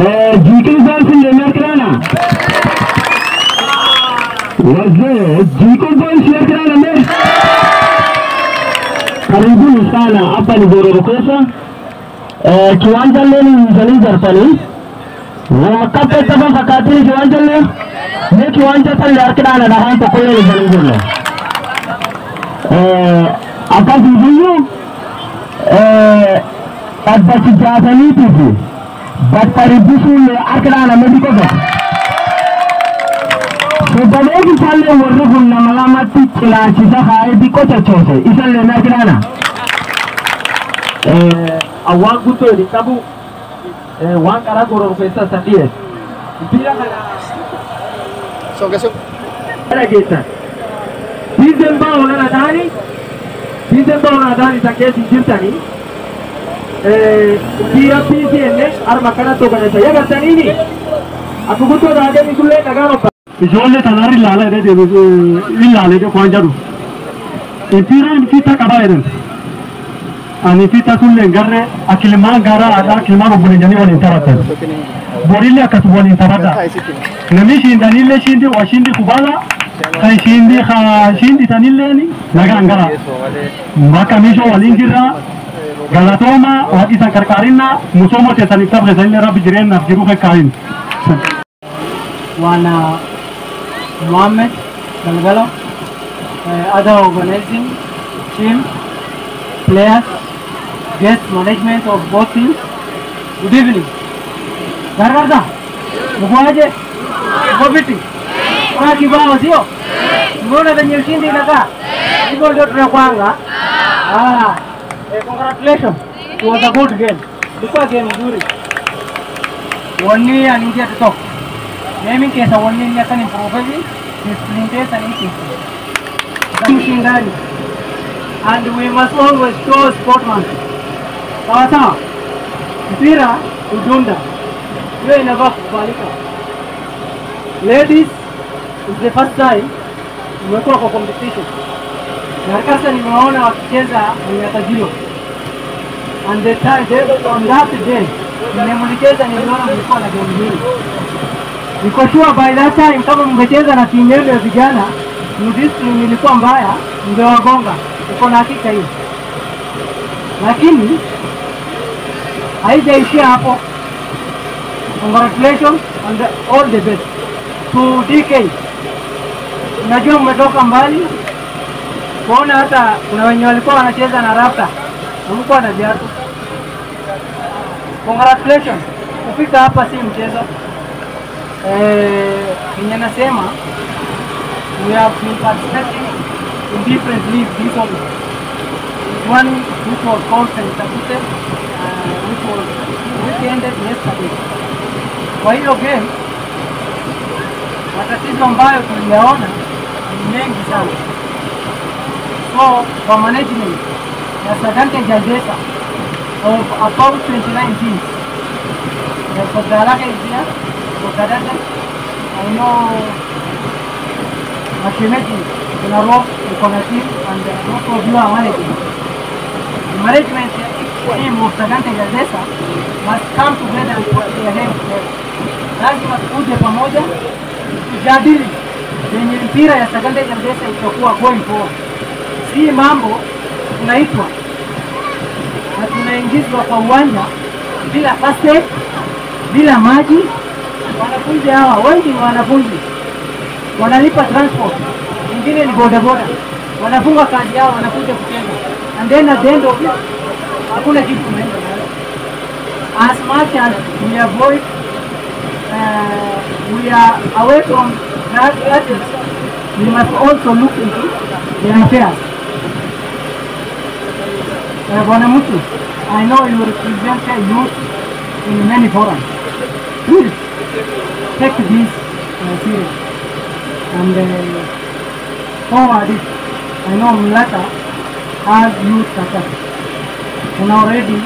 GK Boys share करना वज़े GK Boys share करना में karibuni sana hapa ni Gororo Pesa kiwanja leo ni Mzaliza Pali na kape taba fakati kiwanja leo ni kiwanja pale arkana na hapo kwa ile Mzaliza hapa hiyo adbati jazani hivi bataribusu arkana na medical so balogi pale warruhu na malamati kila chisa hai di kocha chose isale na kirana awangu to ni tabu wangara Gororo Pesa sadie bila so ana geta December ona dani takesi jirtani kira PCN armakana to kana saya gatanini aku butuh ada ni kulle negara Ijolle tanari lala ide illale de kwanjaru etiran kita kabaiden ani kita kulle garre akilma gara ada akilma bobune jani woni tarata borille akatuboni tarada namishi danille shindi washindi kubala kai shindi tanilleni naga ngara maka misho walingira galatoma wakisa karkarina musomo tetaniftab ghazaile rabbi jiren nafjiru kain wana Mohammed Galgalo, other organizing team, players, guest management of both teams. Good evening. Gargarda, Mubaje, Bobiti, Kiba Ozio, Mona the new Shindi Naga, Igor Rakwanga. Congratulations. It was a good game. Super game, Guri. Only an India to talk. Naming case only in an improvement, disciplined and easy. And we must always show sportsmanship. Kawasa, Ipira, Udunda, you in a box, Balika. Ladies, it's the first time we go for competition. Narkasa nimeona wakicheza Myatajilo. And the time on that day, nimemulikeza nimeona mlikuwa na game hili. Niko sure by that time kama mngecheza na timu yenu ya vijana, discipline ilikuwa mbaya, mngewagonga. Niko na hakika hiyo. Lakini haijaishia hapo. Congratulations and all the best to DK. Najua mmetoka mbali. Kuona hata kuna wenye walikuwa wanacheza na Raptor. Mlikuwa na viatu. Congratulations. Kufika hapa si mchezo. Kenya nasema we have been participating in different leagues this one. One which was called Sentabute, which ended yesterday. Kwa hiyo game matatizo ambayo tuliyaona ni mengi sana. So for management ya Sagante Jaldesa of about 29 teams, for Dalaka is here. I know Mashimeji in a row, the team, and most of you are managing. The management team of Sagante Jaldesa must come together and put their hands together. Lazima tukuje pamoja, tujadili yenye mpira ya Sagante Jaldesa itakuwa going forward. Si mambo tunaitwa na tunaingizwa kwa uwanja bila first aid, bila maji. Wanafunzi hawa wengi ni wanafunzi wanalipa transport, wengine ni boda boda, wanafunga kazi yao wanakuja kucheza, and then at the end of it hakuna kitu kinaenda. As much as we avoid we are away from that athletes, we must also look into their affairs. Bwana Mutu, I know you represent youth in many forums. Please take this serious and forward it. I know Mulata has youth success. And already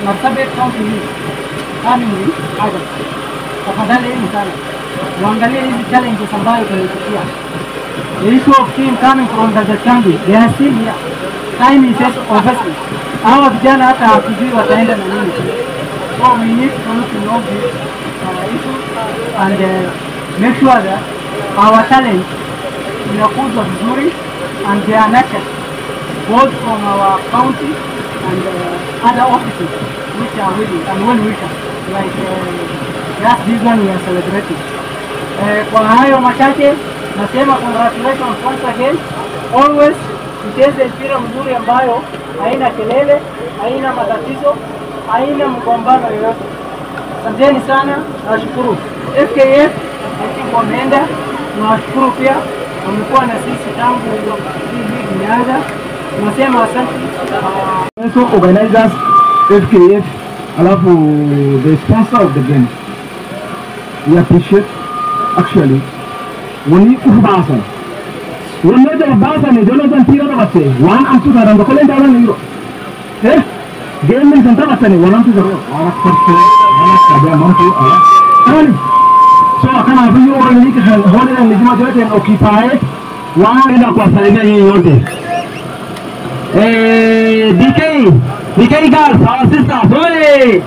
Marsabit County is coming in August. Tafadhali hii sana. Waangalie hizi challenges ambayo tunapitia. The issue of team coming from the Changi, they are still here. Time is obviously. Hawa vijana hata hatujui wataenda na nini. So we need to know this issue and make sure that our talent inakuza vizuri and they are nurtured both from our county and other offices which are willing and well-wishers like just this one we are celebrating. Kwa hayo machache nasema congratulations once again. Always mcheze mpira mzuri ambayo haina kelele, haina matatizo, haina mgombano yoyote. Asanteni sana, nashukuru. FKF wameenda, tunashukuru pia wamekuwa na sisi tangu hii imeanza. Tunasema asante. Also organizers FKF alafu the sponsor of the game. We appreciate actually when you ubasa. When you ubasa ni Jonathan Tira base. One and two karanga kole ndala niro. Game ni santa base ni one and two zero. Arak perse, arak kabya mantu arak. So akana abu yo organize ke hone na nijma jote en occupy. One ina kwa saidia hii yote. DK girls, our sisters. Ole.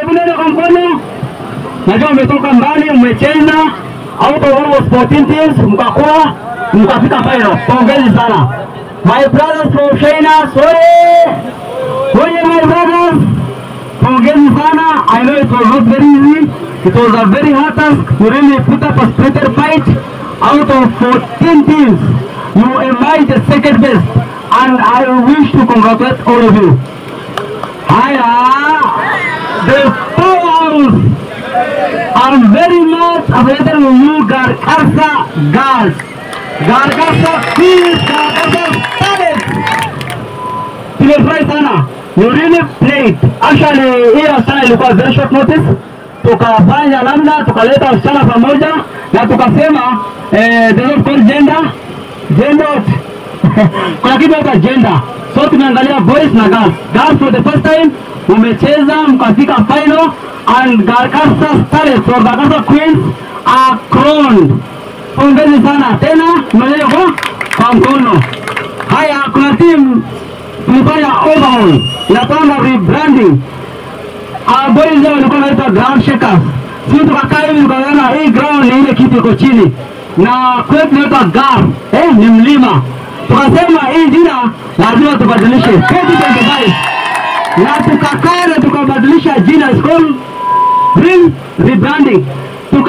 Hebu nenda kwa mkono. Najua umetoka mbali, umecheza out of almost 14 teams, mkafika final. Pongezi sana. My brothers from China, sorry. My brothers, pongezi sana. I know it was not very easy. It was a very hard task to really put up a spirited fight. Out of 14 teams, you emerged the second best, and I wish to congratulate all of you. The powerhouse. I'm very much available with you, Garkasa girls. Garkasa queens, Garkasa talent. Tumefurahi sana. You really played. Actually, hiyo sana ilikuwa very short notice. Tukafanya labda, tukaleta wasichana pamoja, na tukasema, they don't call gender. Kuna kitu hata gender. So tumeangalia boys na girls. Girls for the first time, umecheza, mkafika final. And Garkasa started, so Garkasa queens are crowned. Pongezi sana. Tena, mwenye kwa mkono. Haya, kuna team tulifanya overhaul. Inapanga rebranding. Our boys leo walikuwa wanaitwa ground shakers. Sisi tukakaa hivi tukaona hii ground ni ile kitu iko chini. Na kwetu inaitwa gar, ni mlima. Tukasema hii jina lazima tubadilishe. 2025. Na tukakaa na tukabadilisha jina, it's called rebranding. We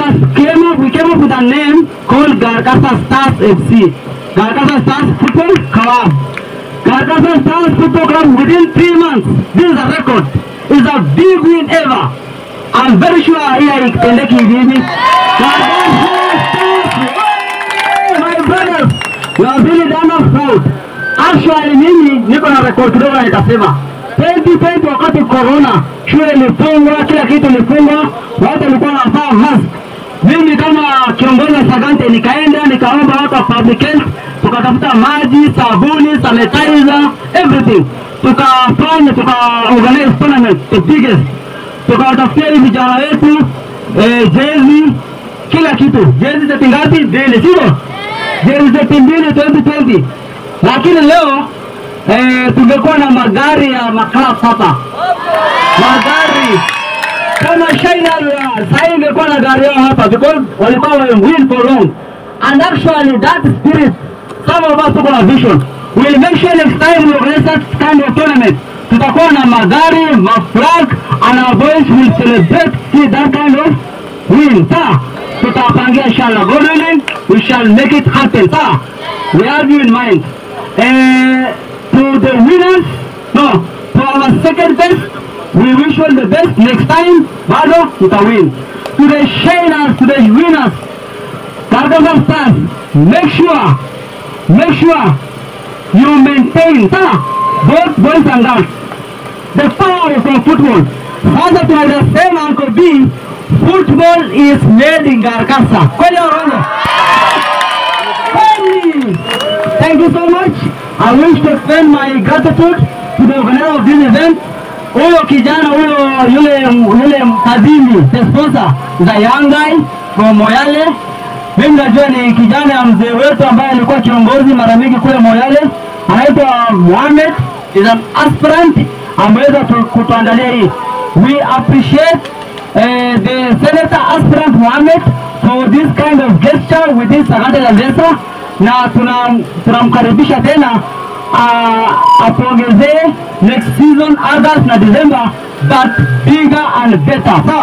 came up with a name called Garkasa Stars FC. Garkasa Stars Football Club. Garkasa Stars Football Club within 3 months. This is a record. It's a big win ever. I'm very sure here in Tendeki Hivi. Garkasa Stars. My brothers, you have really done us proud. Actually, mimi niko na record kidogo nitasema. 2020 wakati corona, shule ilifungwa, kila kitu ilifungwa, watu walikuwa wanavaa mask. Mimi kama kiongozi wa Sagante nikaenda nikaomba watu wa public health, tukatafuta maji, sabuni, sanitizer, everything. Tuka-organize tournament, the biggest. Tukawatafutia hivi vijana wetu, jezi, kila kitu. Jezi za tingapi? Dili, sio? Jezi za timbili 2020. Lakini leo, tungekuwa na magari ya maklub hapa. Magari. Kama China, sasa ingekuwa na gari yao hapa because walikuwa win for long. And actually that spirit, some of us have a vision. We'll make sure next time we organize that kind of tournament. Tutakuwa na magari, flag, and our boys will celebrate that kind of win. Tutapangia inshallah. God willing, we shall make it happen. We have you in mind. To the winners, to our second best, we wish you the best. Next time, Bado, tuta win. To the shiners, to the winners, Garkasa Stars, make sure you maintain both boys and girls. The power of football. Father to the same Uncle B, football is made in Garkasa. Thank you so much. I wish to extend my gratitude to the organizer of this event. Huyo kijana yule mtadhimi, the sponsor, is a young guy from Moyale. Mimi najua ni kijana ya mzee wetu ambaye alikuwa kiongozi mara mingi kule Moyale. Anaitwa Mohamed, is an aspirant, ameweza kutuandalia hii. We appreciate the Senator Aspirant Mohammed for this kind of gesture within Sagata la Desa. Na tunamkaribisha tena atuongezee next season August na December, but bigger and better. So,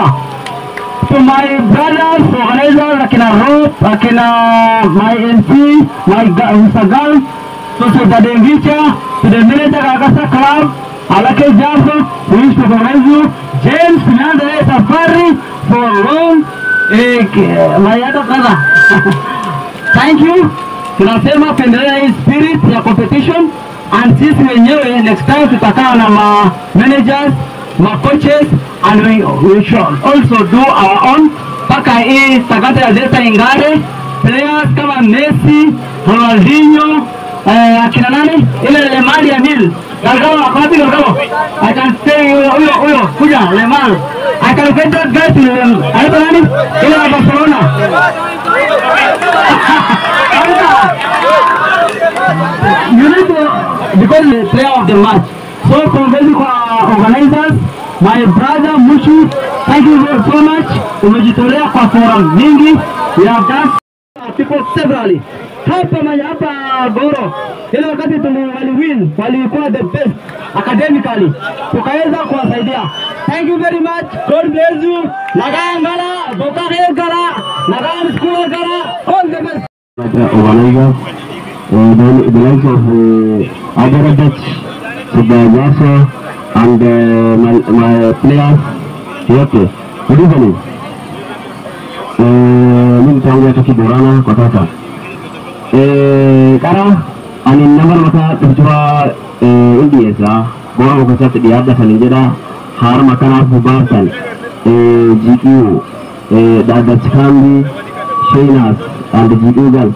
to my brothers, organizers, akina Rob, akina my MP, my Mr. Gal, to Badengicha, to the Military Agasa Club, Alake Jaffa, who is to organize you, James Fernandez Safari for loan, my other brother. Thank you. Tunasema pendelea spirit ya competition, and sisi wenyewe next time tutakaa na managers, coaches, and we shall also do our own. Paka hii Sagata ya Desa ingare players kama Messi, Ronaldinho, akina nani ile Lemar Yamil Galgalo akapi Galgalo. I can say huyo kuja Lemar. I can get that guy to anaitwa nani ile wa Barcelona. You need to, because the player of the match. So congratulations for organizers, my brother Mushu, thank you so much. Umejitolea kwa forum mingi. We have done people severally. Hapa Goro, ile wakati wali-win, walikuwa the best academically. Tukaweza kuwasaidia. Thank you very much. God bless you. Nagangala, Bokahegala, Nagam School Gala, all the best. Organizers, the likes of Agarabach, Subajaso, and my players. Okay, good evening. Mimi tangu toki Borana kwa sasa. Kara ani number maka tujuwa India sa Borana kwa sasa dia ada salinjera har makana bubarkan GQ dada Chikambi Shainas and GQ girls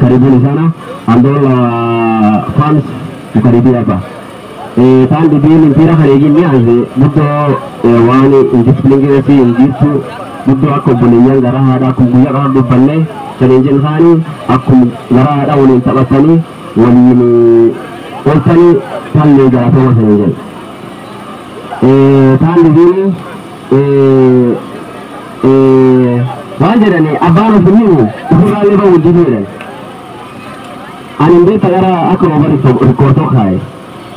karibuni sana andola fans tukaribia hapa tandi bini mpira harigi nianze buto wani indiscipline si indisu buto ako bulinya gara hada kubuya gara dubanne challenge hani aku gara hada wani tabatani wani oltani talle gara to challenge tandi bini wajarani abano bini kurale ba wudinire aninde tagara ako record to khai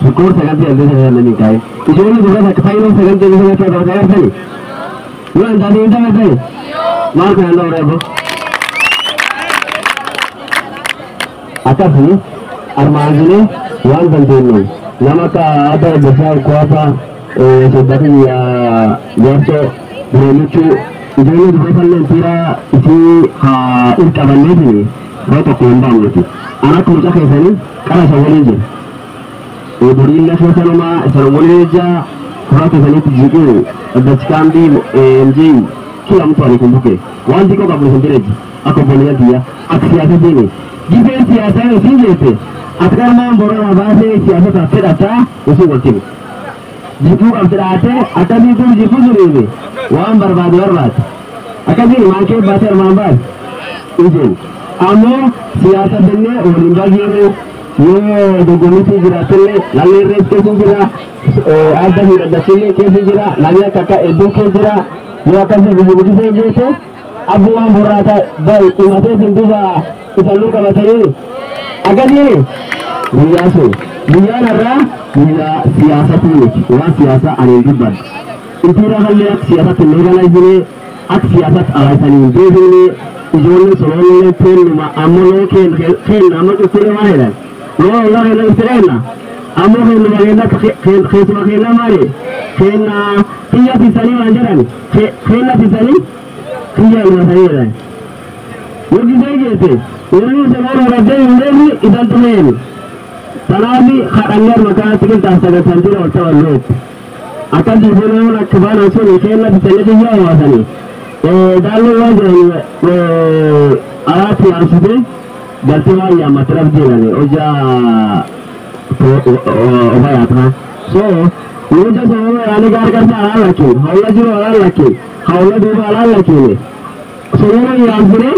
record segan de de nani kai isoni dura ka final segan de de ka dara thani wan dani inta me thai mar ka ando rebo atafi armazine wan bandeno namaka ada besar kuasa sebab ya yaso belucu idoni dibaikan tira isi ha intabanne ni roto kondang itu anak muda kesini karena sawalije Iburin la sasa ma sawalija kwa kesini tujiku Chikambi MJ kila mtu alikumbuke wandiko kabla sendereji akobonia dia aksiasa dini jibe siasa singete atkar mambo na base siasa tafsira ta usu timu jibu abdurate atabi tu jibu zuri wan barbad akabi manke basar mambal ije amo siasa denne olimba gire yo dogomiti jira tele lalle reste jira ada hira dasile ke jira lalle kaka eduke jira yo akabi buju jete abu wan borata dai imate sinduba italu kala tayi agadi riyaso riyara riya siasa tunik wa siasa anindubad intira halle siasa tunegala jire ak siasa alaitani debele ijole solole pelma amolo ken namatu kule mahera no la la serena amo ken magenda ken magenda mare ken tiya pisani manjaran ken pisani tiya manjaran yogi jayete yogi semoro radde indeni idan tumen tanabi khadangar maka tikin tasaga tantira watawallo akan dibona na kebana so ken pisani tiya wasani dalu wajani arati arsude galtewa ya matraf jelane oja obayata so oja sawo yani gar karta ala laki hawla jiro ala laki hawla do ala laki so ya arsude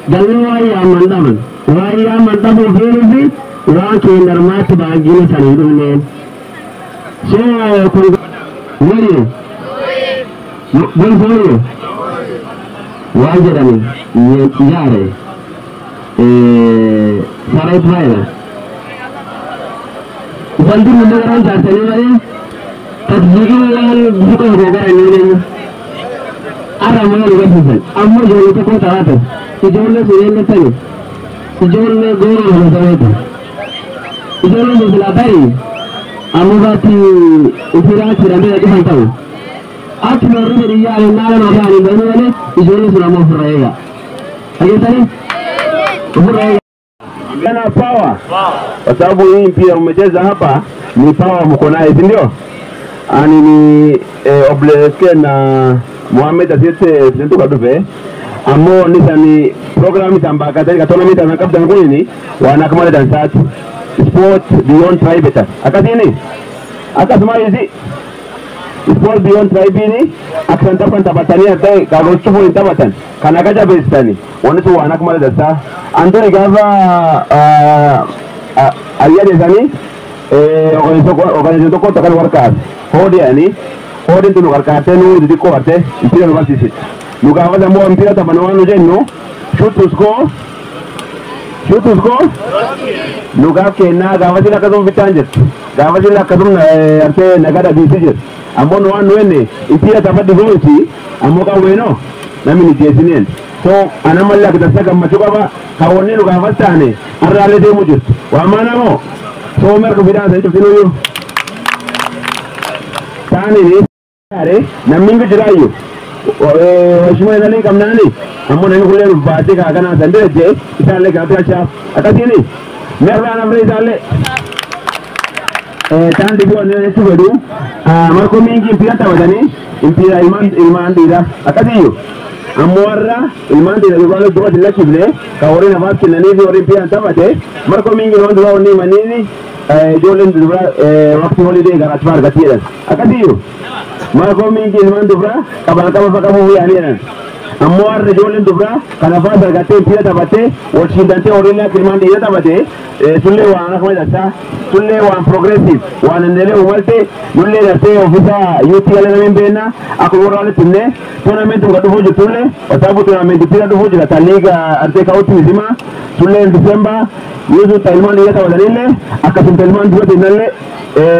galwa ya mandaman wa ya mandabu herizi wa ke narmat bagine sanidune so Nini? Bunyi. Wajarani yare. Sarai Praia. Bantu mendengar jasa ni, terjadi bukan negara ini. Ada mana juga bukan. Amma jadi itu kau tahu tu. Sejauhnya sejauhnya tadi. Sejauhnya guru yang tahu itu. Sejauhnya berselapari. Amma bati ukirah siramnya lagi tahu. Aku baru dari yang nama nama ini baru ni. Sejauhnya selama beraya. Ayo tadi. Beraya. Yana power. Kwa sababu hii mpira umecheza hapa ni power mko nayo, si ndio? Ani ni obleke na Mohamed Asete President Kaduve amo ni program itamba katika tournament na captain kuni wana kama dan satu sport beyond private akasini akasema hizi sport beyond private akasanta panta batania kai kago chupo intabatan kana kaja bestani wanato wana kama dan sa andoni gava aliyade zani organization ko takal workers hodi ani hodi tu workers tenu di ko ate mpira no basi sit luga waza mo mpira tabana wanu jenno shoot to score luga ke na gawazi la kadum vitanjet gawazi la kadum arte nagada bisijir ambono wanu ene mpira tabadi gosi amoka weno nami ni jesinen so anamalla kitasaga machuka ba kawone luga wasane arale de mujur wa manamo so mer ko bidan sai tinu tani ni are namingu jirayo shuma nali kamnani ammo nani kulle baate ka kana sande je isale ka acha akatini merwa na mri sale tan dibo ne tubedu marko mingi piyata wadani impira iman dira akatiyo amwarra iman dira wala do dilla kible ka ore na vas kinani ore piyata wate marko mingi no do ni manini jolen dura waktu holiday garat par gatiran akatiyo marko mingi iman dura kabal kama fakamu yani amwar jolen dura kana fa gate piyata bate washindante ore na kirmandi yata bate sulle wa ana kwa data sulle wa progressive wa nendele umalte nulle date ofisa UTL na mbena akora wale tunne tournament ngado hoje tulle sababu tournament pira do hoje la liga arte kauti mzima tulle December yuzu taimani yata wadanile akasuntelman duwa dinale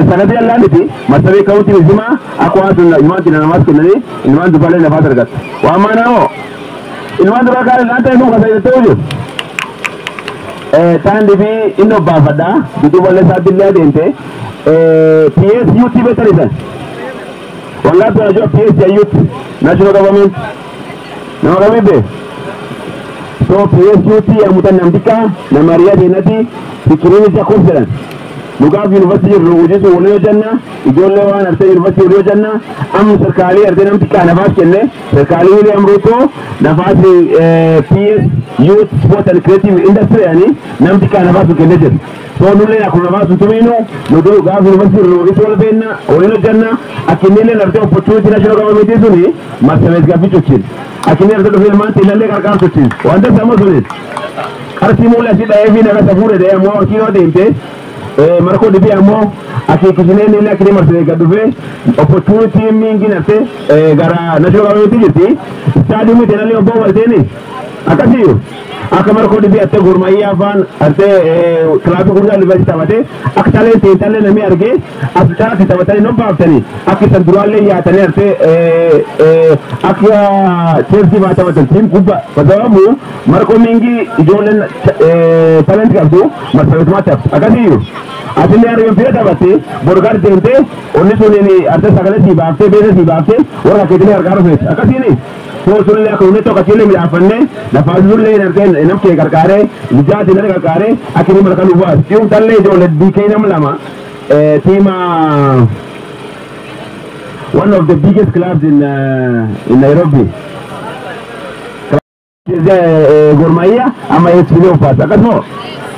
sanadi Allah niti masabe kauti mzima akwa sunna iman tina namas kunani iman dubale na fatar gat wa manao iman dubakale nata inu kasai tojo tandi bi inno bafada bidu wale sabilla dente PS youth betarisan wala to ajo PS youth national government na wagabe so PS youth ya mutanambika na Maria Denati fikirini cha conference Lugaf University Rojisu wala janna ijolle wa narte University ro janna am sarkali arde nam tika nafas kenne sarkali wali amruto nafas PS youth sport and creative industry yani nam tika nafas kenne jet so nulle na kuna nafas tumino nudo Lugaf University Rojisu wala benna wala janna akinile narte opportunity national government suni masalet ga bichuchin akinile do filman tilalle karkar tuchin wanda samasulit arsimula sida evi na safure de mo kino dente marko dibi amo akikisine ni lakini marse gaduve opportunity mingi nate gara national government jiti stadium mi tenali obo waldeni akasiyo akamar ko dibi atte gurmaiya fan arte class gurja university tabate aktale te tale nami arge asutara te tabate no baftani akisan durale ya tane arte akya chelsea ba tabate team kubba padamu marko mingi jolen talent kabdu marse mata akasiyo atile ari mpira tabate borgar dente onni suneni arte sagale si bafte bese si bafte wala ketile argaro fet akasini so sulle ko neto katile mi afanne na fazulle narten enam ke karkare lijat iner karkare akini markalu was tium talle jo le dike nam lama team one of the biggest clubs in Nairobi Gormahia ama Esfileo Pasa kasmo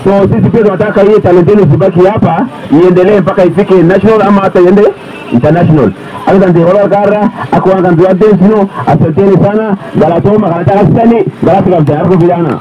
so sisi pia tunataka hii talent yenu sibaki hapa iendelee mpaka ifike national ama hata iende international. Asante wala kara akuanga ndio adensino asanteni sana galatoma kanataka sani galati kabisa hapo vijana.